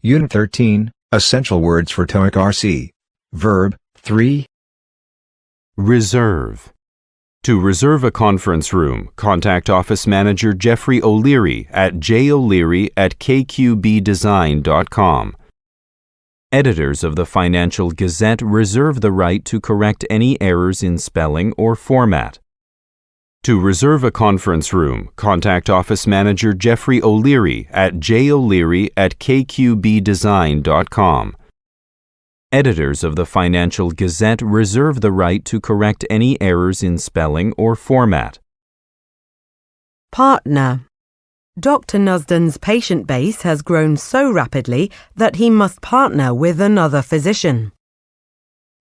Unit 13, Essential Words for TOEIC RC. Verb, 3. Reserve. To reserve a conference room, contact Office Manager Jeffrey O'Leary at joleary@kqbdesign.com. Editors of the Financial Gazette reserve the right to correct any errors in spelling or format. To reserve a conference room, contact Office Manager Jeffrey O'Leary at joleary@kqbdesign.com. Editors of the Financial Gazette reserve the right to correct any errors in spelling or format. Partner. Dr. Nusden's patient base has grown so rapidly that he must partner with another physician.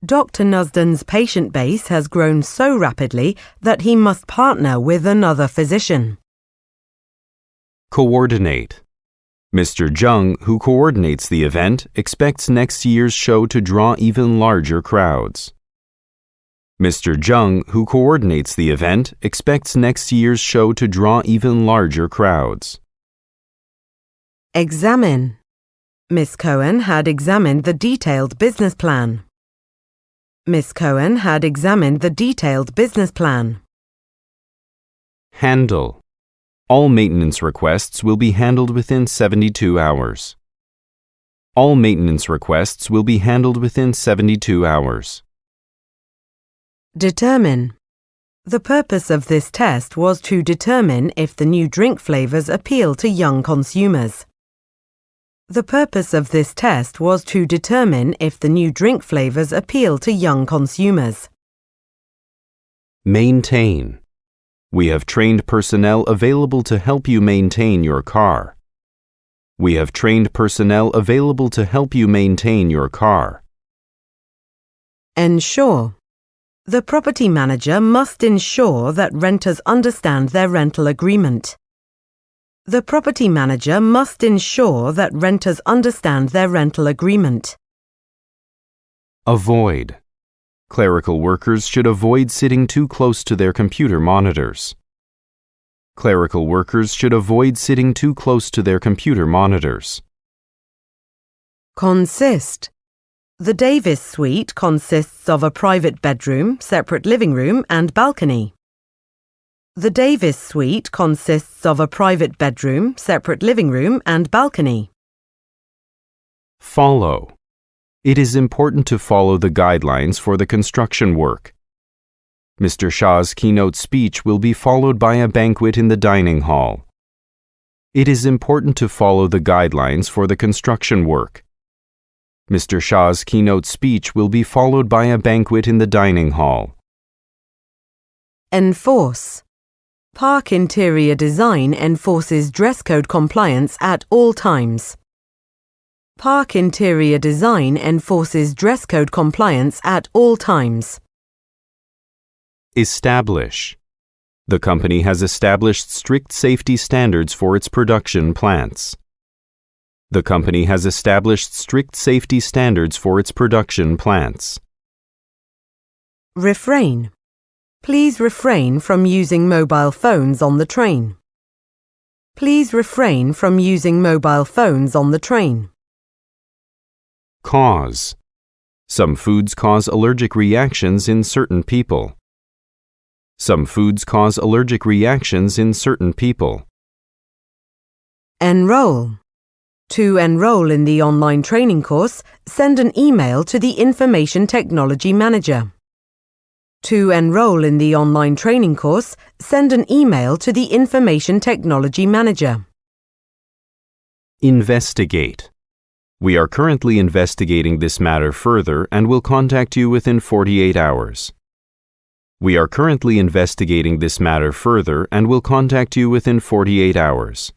Dr. Nusden's patient base has grown so rapidly that he must partner with another physician. Coordinate. Mr. Jung, who coordinates the event, expects next year's show to draw even larger crowds. Mr. Jung, who coordinates the event, expects next year's show to draw even larger crowds. Examine. Miss Cohen had examined the detailed business plan. Miss Cohen had examined the detailed business plan. Handle. All maintenance requests will be handled within 72 hours. All maintenance requests will be handled within 72 hours. Determine. The purpose of this test was to determine if the new drink flavors appeal to young consumers. The purpose of this test was to determine if the new drink flavors appeal to young consumers. Maintain. We have trained personnel available to help you maintain your car. We have trained personnel available to help you maintain your car. Ensure. The property manager must ensure that renters understand their rental agreement. The property manager must ensure that renters understand their rental agreement. Avoid. Clerical workers should avoid sitting too close to their computer monitors. Clerical workers should avoid sitting too close to their computer monitors. Consist. The Davis suite consists of a private bedroom, separate living room, and balcony. The Davis suite consists of a private bedroom, separate living room, and balcony. Follow. It is important to follow the guidelines for the construction work. Mr. Shah's keynote speech will be followed by a banquet in the dining hall. It is important to follow the guidelines for the construction work. Mr. Shah's keynote speech will be followed by a banquet in the dining hall. Enforce. Park interior design enforces dress code compliance at all times. Park interior design enforces dress code compliance at all times. Establish. The company has established strict safety standards for its production plants. The company has established strict safety standards for its production plants. Refrain. Please refrain from using mobile phones on the train. Please refrain from using mobile phones on the train. Cause. Some foods cause allergic reactions in certain people. Some foods cause allergic reactions in certain people. Enroll. To enroll in the online training course, send an email to the Information Technology Manager. To enroll in the online training course, send an email to the Information Technology Manager. Investigate. We are currently investigating this matter further and will contact you within 48 hours. We are currently investigating this matter further and will contact you within 48 hours.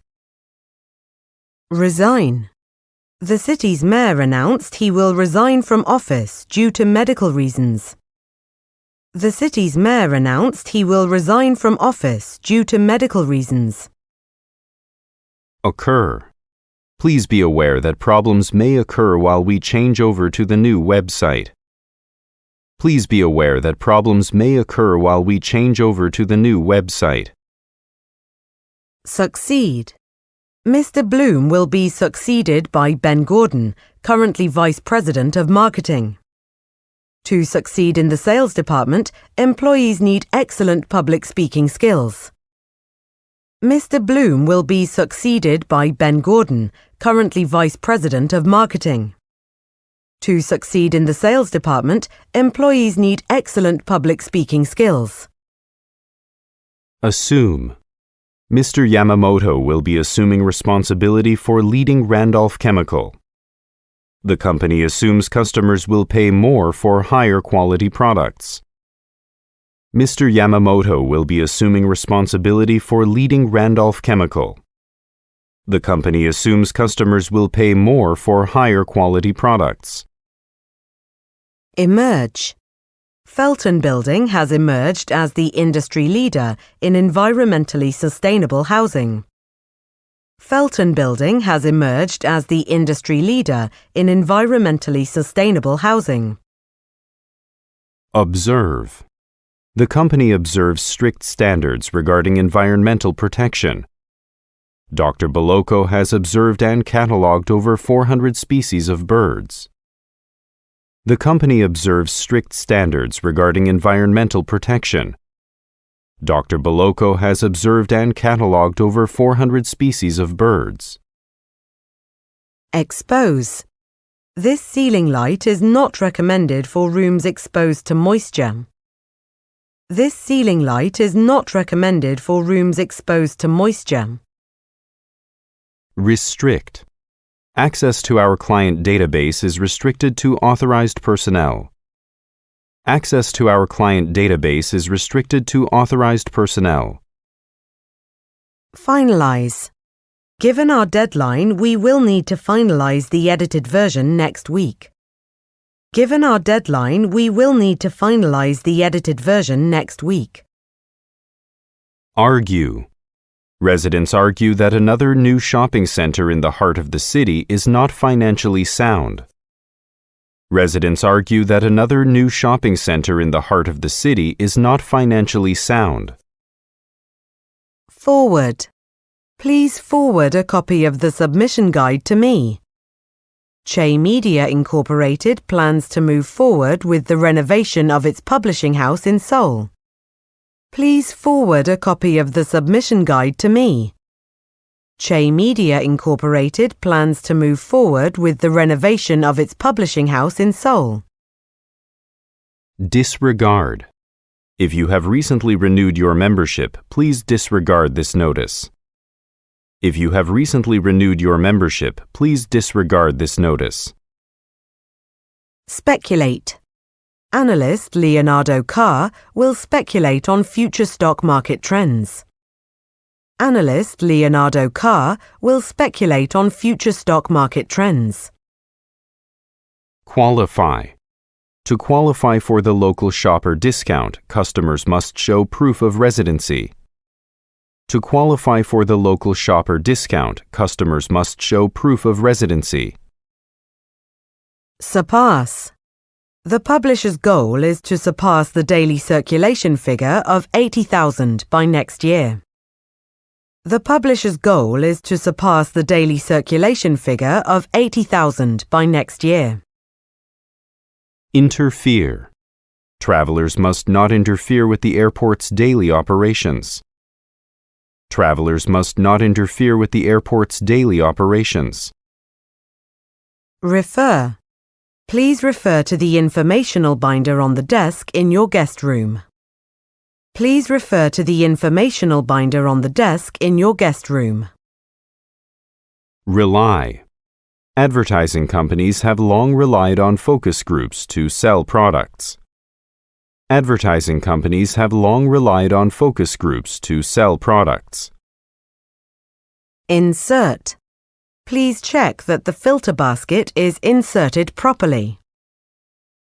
Resign. The city's mayor announced he will resign from office due to medical reasons. The city's mayor announced he will resign from office due to medical reasons. Occur. Please be aware that problems may occur while we change over to the new website. Please be aware that problems may occur while we change over to the new website. Succeed. Mr. Bloom will be succeeded by Ben Gordon, currently Vice President of Marketing. To succeed in the sales department, employees need excellent public speaking skills. Mr. Bloom will be succeeded by Ben Gordon, currently Vice President of Marketing. To succeed in the sales department, employees need excellent public speaking skills. Assume. Mr. Yamamoto will be assuming responsibility for leading Randolph Chemical. The company assumes customers will pay more for higher quality products. Mr. Yamamoto will be assuming responsibility for leading Randolph Chemical. The company assumes customers will pay more for higher quality products. Emerge. Felton Building has emerged as the industry leader in environmentally sustainable housing. Felton Building has emerged as the industry leader in environmentally sustainable housing. Observe. The company observes strict standards regarding environmental protection. Dr. Bolocco has observed and catalogued over 400 species of birds. The company observes strict standards regarding environmental protection. Dr. Bolocco has observed and catalogued over 400 species of birds. Expose. This ceiling light is not recommended for rooms exposed to moisture. This ceiling light is not recommended for rooms exposed to moisture. Restrict. Access to our client database is restricted to authorized personnel. Access to our client database is restricted to authorized personnel. Finalize. Given our deadline, we will need to finalize the edited version next week. Given our deadline, we will need to finalize the edited version next week. Argue. Residents argue that another new shopping center in the heart of the city is not financially sound. Residents argue that another new shopping center in the heart of the city is not financially sound. Forward. Please forward a copy of the submission guide to me. Che Media Incorporated plans to move forward with the renovation of its publishing house in Seoul. Please forward a copy of the submission guide to me. Che Media Incorporated plans to move forward with the renovation of its publishing house in Seoul. Disregard. If you have recently renewed your membership, please disregard this notice. If you have recently renewed your membership, please disregard this notice. Speculate. Analyst Leonardo Carr will speculate on future stock market trends. Analyst Leonardo Carr will speculate on future stock market trends. Qualify. To qualify for the local shopper discount, customers must show proof of residency. To qualify for the local shopper discount, customers must show proof of residency. Surpass. The publisher's goal is to surpass the daily circulation figure of 80,000 by next year. The publisher's goal is to surpass the daily circulation figure of 80,000 by next year. Interfere. Travelers must not interfere with the airport's daily operations. Travelers must not interfere with the airport's daily operations. Refer. Please refer to the informational binder on the desk in your guest room. Please refer to the informational binder on the desk in your guest room. Rely. Advertising companies have long relied on focus groups to sell products. Advertising companies have long relied on focus groups to sell products. Insert. Please check that the filter basket is inserted properly.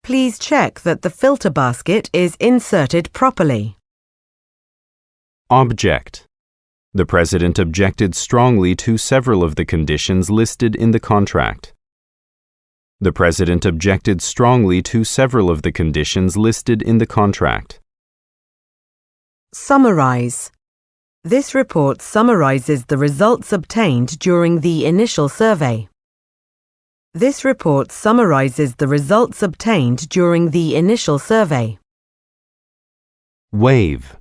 Please check that the filter basket is inserted properly. Object. The President objected strongly to several of the conditions listed in the contract. The President objected strongly to several of the conditions listed in the contract. Summarize. This report summarizes the results obtained during the initial survey. This report summarizes the results obtained during the initial survey. Waive.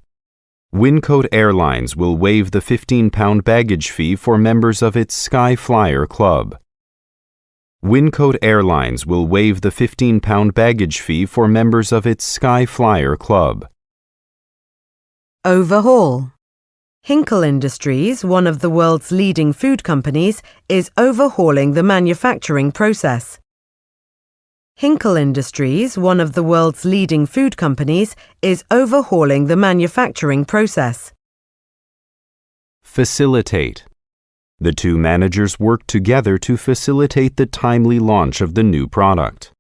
Wincoat Airlines will waive the £15 baggage fee for members of its Sky Flyer Club. Wincoat Airlines will waive the £15 baggage fee for members of its Sky Flyer Club. Overhaul. Hinkle Industries, one of the world's leading food companies, is overhauling the manufacturing process. Hinkle Industries, one of the world's leading food companies, is overhauling the manufacturing process. Facilitate. The two managers worked together to facilitate the timely launch of the new product.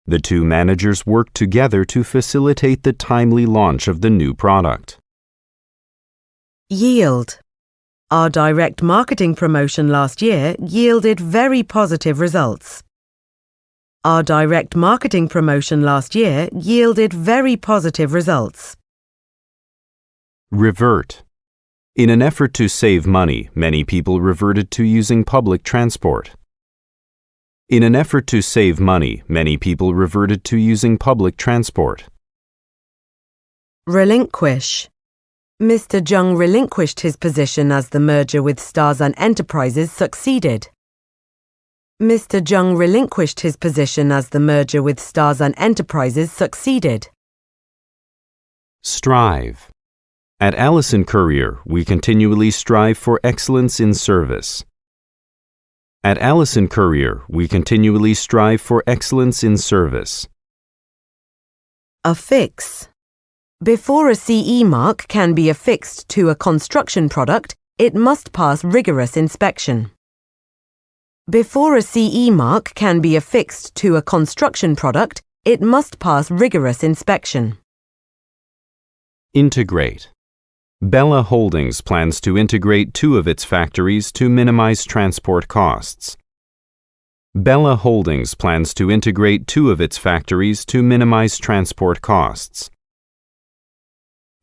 The two managers worked together to facilitate the timely launch of the new product. Yield. Our direct marketing promotion last year yielded very positive results. Our direct marketing promotion last year yielded very positive results. Revert. In an effort to save money, many people reverted to using public transport. In an effort to save money, many people reverted to using public transport. Relinquish. Mr. Jung relinquished his position as the merger with Starzan Enterprises succeeded. Mr. Jung relinquished his position as the merger with Starzan Enterprises succeeded. Strive. At Allison Courier, we continually strive for excellence in service. At Allison Courier, we continually strive for excellence in service. Affix. Before a CE mark can be affixed to a construction product, it must pass rigorous inspection. Before a CE mark can be affixed to a construction product, it must pass rigorous inspection. Integrate. Bella Holdings plans to integrate two of its factories to minimize transport costs. Bella Holdings plans to integrate two of its factories to minimize transport costs.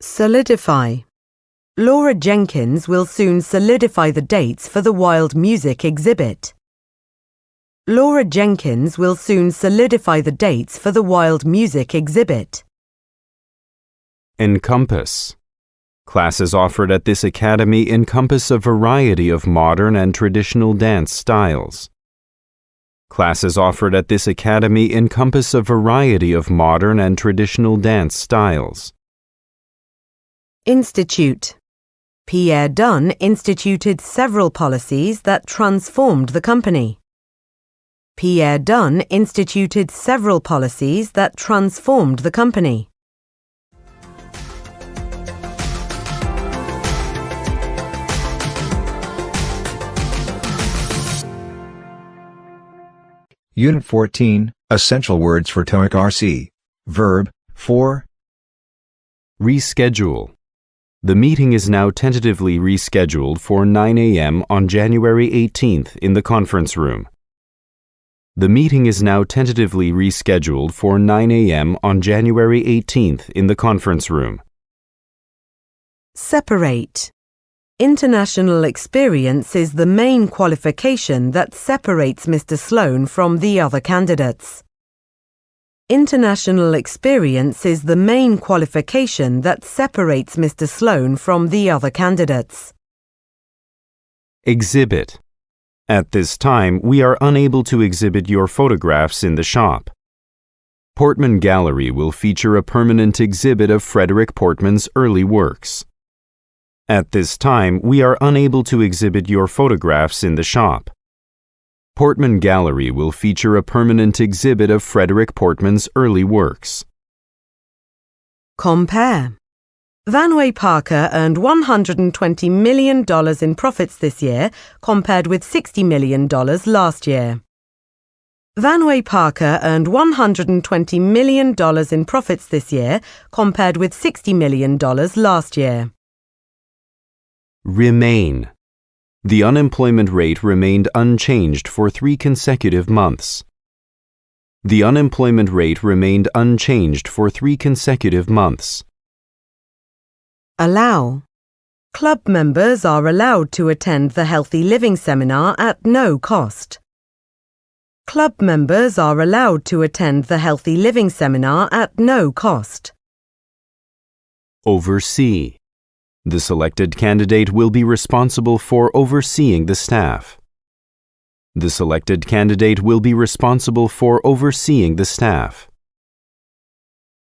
Solidify. Laura Jenkins will soon solidify the dates for the Wild Music exhibit. Laura Jenkins will soon solidify the dates for the Wild Music exhibit. Encompass. Classes offered at this academy encompass a variety of modern and traditional dance styles. Classes offered at this academy encompass a variety of modern and traditional dance styles. Institute. Pierre Dunn instituted several policies that transformed the company. Pierre Dunn instituted several policies that transformed the company. Unit 14, Essential Words for TOEIC RC. Verb, 4. Reschedule. The meeting is now tentatively rescheduled for 9 a.m. on January 18th in the conference room. The meeting is now tentatively rescheduled for 9 a.m. on January 18th in the conference room. Separate. International experience is the main qualification that separates Mr. Sloan from the other candidates. International experience is the main qualification that separates Mr. Sloan from the other candidates. Exhibit. At this time, we are unable to exhibit your photographs in the shop. Portman Gallery will feature a permanent exhibit of Frederick Portman's early works. At this time, we are unable to exhibit your photographs in the shop. Portman Gallery will feature a permanent exhibit of Frederick Portman's early works. Compare. Vanway Parker earned $120 million in profits this year, compared with $60 million last year. Vanway Parker earned $120 million in profits this year, compared with $60 million last year. Remain. The unemployment rate remained unchanged for 3 consecutive months. The unemployment rate remained unchanged for 3 consecutive months. Allow. Club members are allowed to attend the Healthy Living Seminar at no cost. Club members are allowed to attend the Healthy Living Seminar at no cost. Oversee. The selected candidate will be responsible for overseeing the staff. The selected candidate will be responsible for overseeing the staff.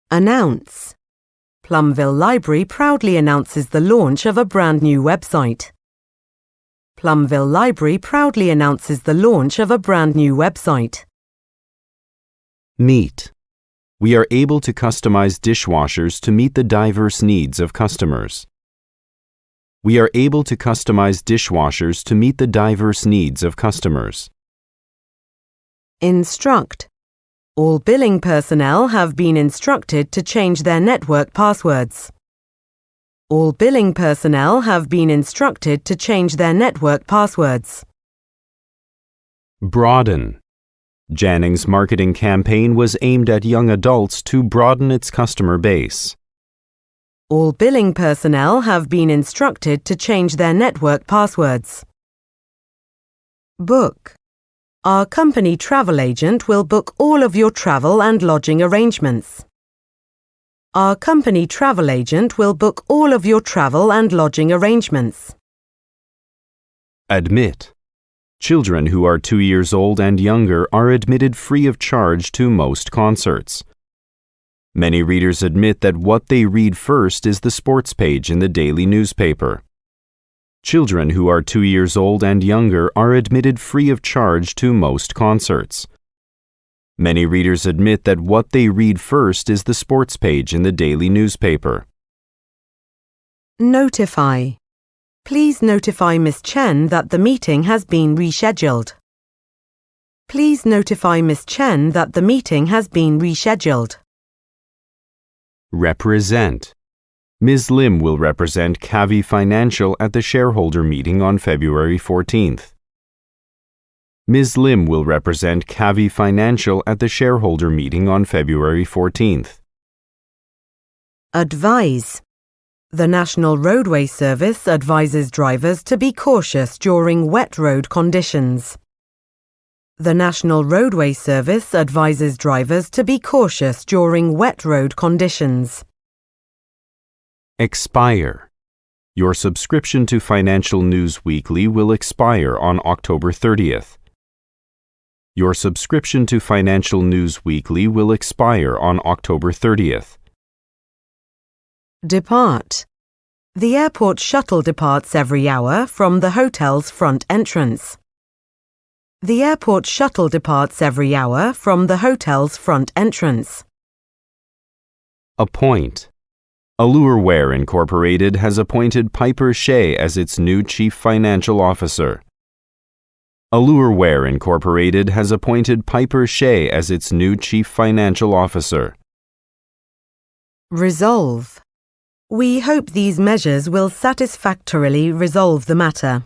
Announce. Plumville Library proudly announces the launch of a brand new website. Plumville Library proudly announces the launch of a brand new website. Meet. We are able to customize dishwashers to meet the diverse needs of customers. We are able to customize dishwashers to meet the diverse needs of customers. Instruct. All billing personnel have been instructed to change their network passwords. All billing personnel have been instructed to change their network passwords. Broaden. Janning's marketing campaign was aimed at young adults to broaden its customer base. All billing personnel have been instructed to change their network passwords. Book. Our company travel agent will book all of your travel and lodging arrangements. Our company travel agent will book all of your travel and lodging arrangements. Admit. Children who are 2 years old and younger are admitted free of charge to most concerts. Many readers admit that what they read first is the sports page in the daily newspaper. Children who are 2 years old and younger are admitted free of charge to most concerts. Many readers admit that what they read first is the sports page in the daily newspaper. Notify. Please notify Miss Chen that the meeting has been rescheduled. Please notify Miss Chen that the meeting has been rescheduled. Represent. Ms. Lim will represent Cavi Financial at the shareholder meeting on February 14th. Ms. Lim will represent Cavi Financial at the shareholder meeting on February 14th. Advise. The National Roadway Service advises drivers to be cautious during wet road conditions. The National Roadway Service advises drivers to be cautious during wet road conditions. Expire. Your subscription to Financial News Weekly will expire on October 30th. Your subscription to Financial News Weekly will expire on October 30th. Depart. The airport shuttle departs every hour from the hotel's front entrance. The airport shuttle departs every hour from the hotel's front entrance. Appoint. Allureware Incorporated has appointed Piper Shea as its new Chief Financial Officer. Allureware Incorporated has appointed Piper Shea as its new Chief Financial Officer. Resolve. We hope these measures will satisfactorily resolve the matter.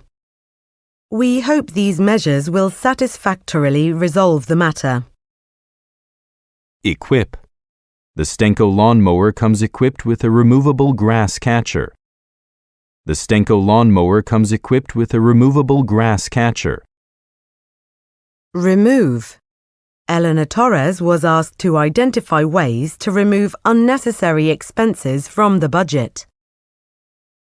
We hope these measures will satisfactorily resolve the matter. Equip. The Stenko lawnmower comes equipped with a removable grass catcher. The Stenko lawnmower comes equipped with a removable grass catcher. Remove. Eleanor Torres was asked to identify ways to remove unnecessary expenses from the budget.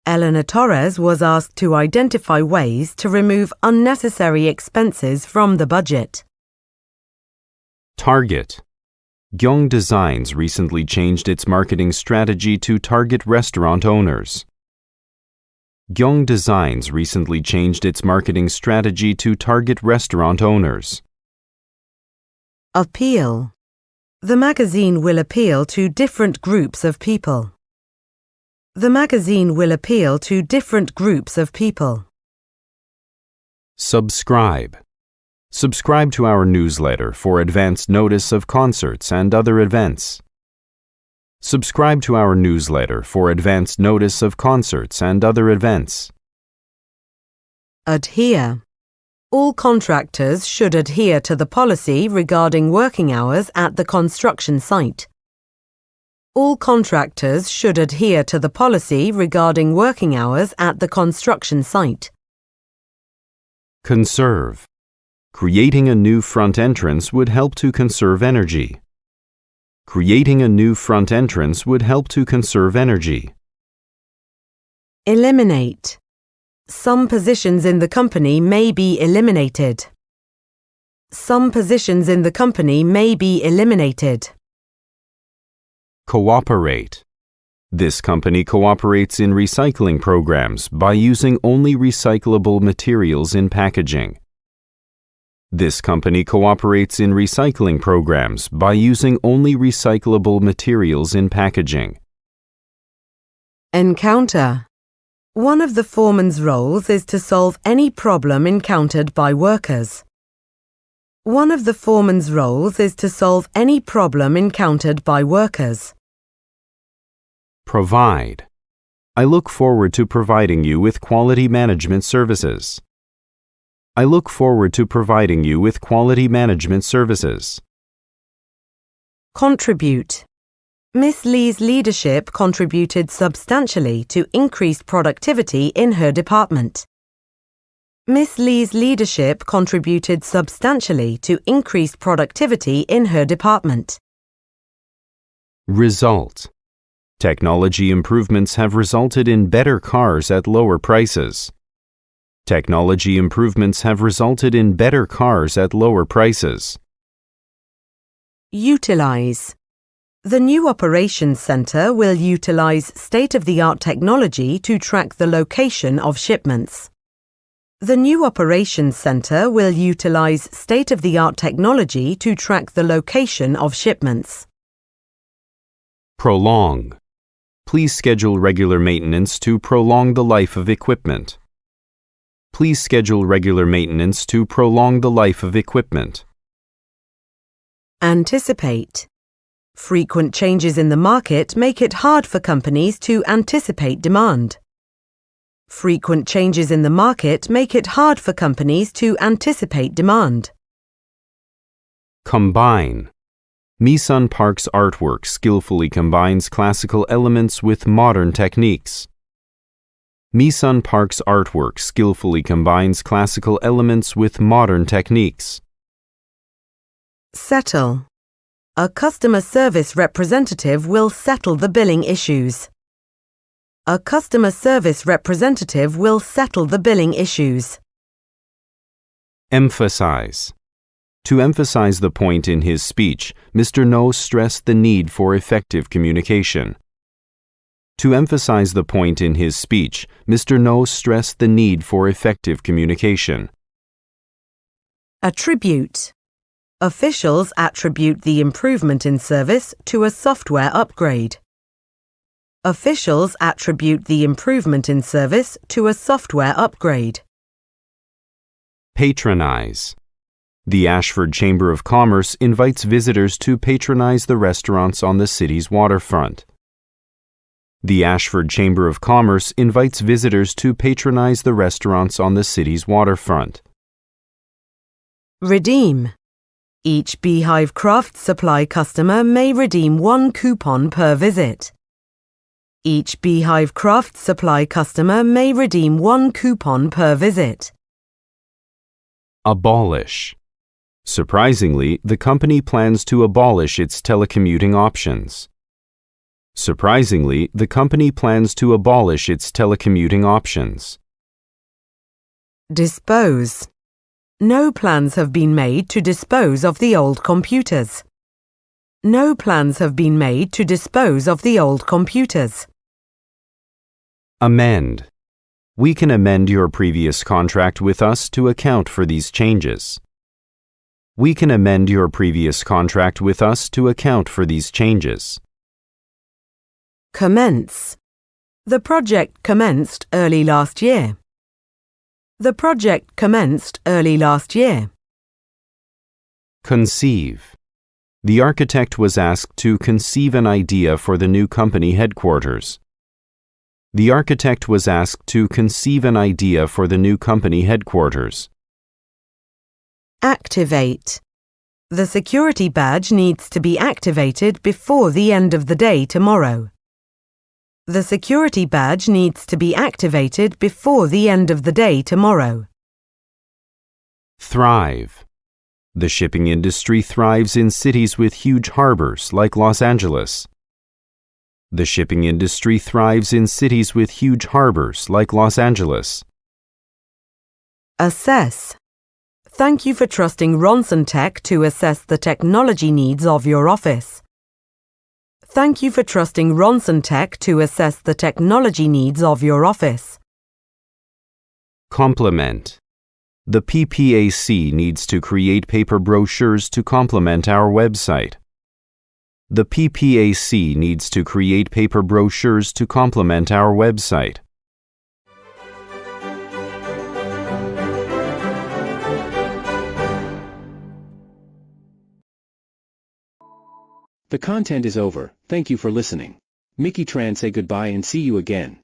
Eleanor Torres was asked to identify ways to remove unnecessary expenses from the budget. Target. Gyeong Designs recently changed its marketing strategy to target restaurant owners. Gyeong Designs recently changed its marketing strategy to target restaurant owners. Appeal. The magazine will appeal to different groups of people. The magazine will appeal to different groups of people. Subscribe. Subscribe to our newsletter for advance notice of concerts and other events. Subscribe to our newsletter for advance notice of concerts and other events. Adhere. All contractors should adhere to the policy regarding working hours at the construction site. All contractors should adhere to the policy regarding working hours at the construction site. Conserve. Creating a new front entrance would help to conserve energy. Creating a new front entrance would help to conserve energy. Eliminate. Some positions in the company may be eliminated. Some positions in the company may be eliminated. Cooperate. This company cooperates in recycling programs by using only recyclable materials in packaging. This company cooperates in recycling programs by using only recyclable materials in packaging. Encounter. One of the foreman's roles is to solve any problem encountered by workers. One of the foreman's roles is to solve any problem encountered by workers. Provide. I look forward to providing you with quality management services. I look forward to providing you with quality management services. Contribute. Miss Lee's leadership contributed substantially to increased productivity in her department. Miss Lee's leadership contributed substantially to increased productivity in her department. Result. Technology improvements have resulted in better cars at lower prices. Technology improvements have resulted in better cars at lower prices. Utilize. The new operations center will utilize state-of-the-art technology to track the location of shipments. The new operations center will utilize state-of-the-art technology to track the location of shipments. Prolong. Please schedule regular maintenance to prolong the life of equipment. Please schedule regular maintenance to prolong the life of equipment. Anticipate. Frequent changes in the market make it hard for companies to anticipate demand. Frequent changes in the market make it hard for companies to anticipate demand. Combine. Mi-sun Park's artwork skillfully combines classical elements with modern techniques. Mi-sun Park's artwork skillfully combines classical elements with modern techniques. Settle. A customer service representative will settle the billing issues. A customer service representative will settle the billing issues. Emphasize. To emphasize the point in his speech, Mr. No stressed the need for effective communication. To emphasize the point in his speech, Mr. No stressed the need for effective communication. Attribute. Officials attribute the improvement in service to a software upgrade. Officials attribute the improvement in service to a software upgrade. Patronize. The Ashford Chamber of Commerce invites visitors to patronize the restaurants on the city's waterfront. The Ashford Chamber of Commerce invites visitors to patronize the restaurants on the city's waterfront. Redeem. Each Beehive Craft Supply customer may redeem 1 coupon per visit. Each Beehive Craft Supply customer may redeem 1 coupon per visit. Abolish. Surprisingly, the company plans to abolish its telecommuting options. Surprisingly, the company plans to abolish its telecommuting options. Dispose. No plans have been made to dispose of the old computers. No plans have been made to dispose of the old computers. Amend. We can amend your previous contract with us to account for these changes. We can amend your previous contract with us to account for these changes. Commence. The project commenced early last year. The project commenced early last year. Conceive. The architect was asked to conceive an idea for the new company headquarters. The architect was asked to conceive an idea for the new company headquarters. Activate. The security badge needs to be activated before the end of the day tomorrow. The security badge needs to be activated before the end of the day tomorrow. Thrive. The shipping industry thrives in cities with huge harbors like Los Angeles. The shipping industry thrives in cities with huge harbors like Los Angeles. Assess. Thank you for trusting Ronson Tech to assess the technology needs of your office. Thank you for trusting Ronson Tech to assess the technology needs of your office. Complement. The PPAC needs to create paper brochures to complement our website. The PPAC needs to create paper brochures to complement our website. The content is over. Thank you for listening. Mickey Tran say goodbye and see you again.